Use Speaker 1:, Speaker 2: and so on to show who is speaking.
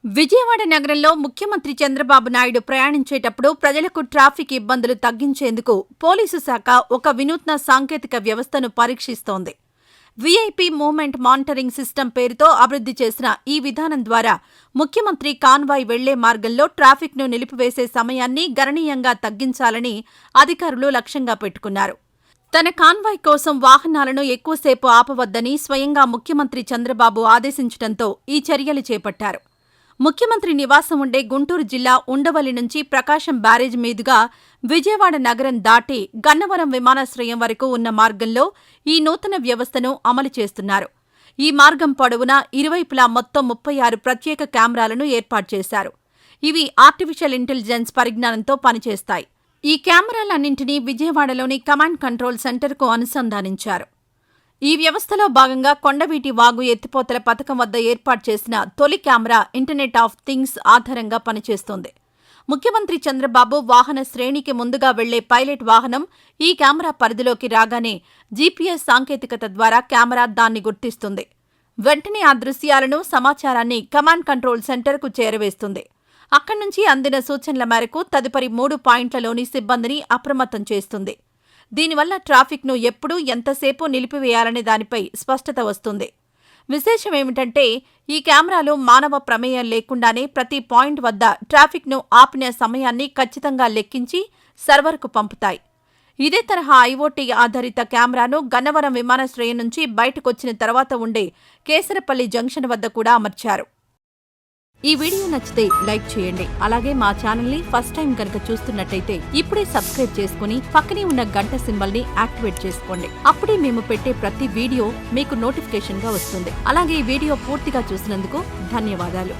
Speaker 1: విజయవాడ నగరంలో ముఖ్యమంత్రి చంద్రబాబు నాయుడు ప్రయాణించేటప్పుడు ప్రజలకు ట్రాఫిక్ ఇబ్బందులు తగ్గించేందుకు పోలీసు శాఖ ఒక వినూత్న సాంకేతిక వ్యవస్థను పరీక్షిస్తోంది. వీఐపీ మూవ్మెంట్ మానిటరింగ్ సిస్టమ్ పేరుతో అభివృద్ధి చేసిన ఈ విధానం ద్వారా ముఖ్యమంత్రి కాన్వాయ్ వెళ్లే మార్గంలో ట్రాఫిక్ను నిలిపివేసే సమయాన్ని గణనీయంగా తగ్గించాలని అధికారులు లక్ష్యంగా పెట్టుకున్నారు. తన కాన్వాయ్ కోసం వాహనాలను ఎక్కువసేపు ఆపవద్దని స్వయంగా ముఖ్యమంత్రి చంద్రబాబు ఆదేశించడంతో ఈ చర్యలు చేపట్టారు. ముఖ్యమంత్రి నివాసం ఉండే గుంటూరు జిల్లా ఉండవల్లి నుంచి ప్రకాశం బ్యారేజ్ మీదుగా విజయవాడ నగరం దాటి గన్నవరం విమానాశ్రయం వరకు ఉన్న మార్గంలో ఈ నూతన వ్యవస్థను అమలు చేస్తున్నారు. ఈ మార్గం పొడవునా ఇరువైపులా మొత్తం 36 ప్రత్యేక కెమెరాలను ఏర్పాటు చేశారు. ఇవి ఆర్టిఫిషియల్ ఇంటెలిజెన్స్ పరిజ్ఞానంతో పనిచేస్తాయి. ఈ కెమెరాలన్నింటినీ విజయవాడలోని కమాండ్ కంట్రోల్ సెంటర్కు అనుసంధానించారు. ఈ వ్యవస్థలో భాగంగా కొండవీటి వాగు ఎత్తిపోతల పథకం వద్ద ఏర్పాటు చేసిన తొలి కెమెరా ఇంటర్నెట్ ఆఫ్ థింగ్స్ ఆధారంగా పనిచేస్తోంది. ముఖ్యమంత్రి చంద్రబాబు వాహన శ్రేణికి ముందుగా వెళ్లే పైలట్ వాహనం ఈ కెమెరా పరిధిలోకి రాగానే జీపీఎస్ సాంకేతికత ద్వారా కెమెరా దాన్ని గుర్తిస్తుంది. వెంటనే ఆ దృశ్యాలను, సమాచారాన్ని కమాండ్ కంట్రోల్ సెంటర్కు చేరవేస్తుంది. అక్కడి నుంచి అందిన సూచనల మేరకు తదుపరి 3 పాయింట్లలోని సిబ్బందిని అప్రమత్తం చేస్తుంది. దీనివల్ల ట్రాఫిక్ను ఎప్పుడు, ఎంతసేపు నిలిపివేయాలనే దానిపై స్పష్టత వస్తుంది. విశేషమేమిటంటే ఈ కెమెరాలు మానవ ప్రమేయం లేకుండానే ప్రతి పాయింట్ వద్ద ట్రాఫిక్ను ఆపిన సమయాన్ని ఖచ్చితంగా లెక్కించి సర్వర్కు పంపుతాయి. ఇదే తరహా ఐఓటీ ఆధారిత కెమెరాను గన్నవరం విమానాశ్రయం నుంచి బయటకొచ్చిన తర్వాత ఉండే కేసరపల్లి జంక్షన్ వద్ద కూడా అమర్చారు. ఈ వీడియో నచ్చితే లైక్ చేయండి. అలాగే మా ఛానల్ని ఫస్ట్ టైం కనుక చూస్తున్నట్టయితే ఇప్పుడే సబ్స్క్రైబ్ చేసుకుని పక్కనే ఉన్న గంట సింబల్ని యాక్టివేట్ చేసుకోండి. అప్పుడే మేము పెట్టే ప్రతి వీడియో మీకు నోటిఫికేషన్గా వస్తుంది. అలాగే ఈ వీడియో పూర్తిగా చూసినందుకు ధన్యవాదాలు.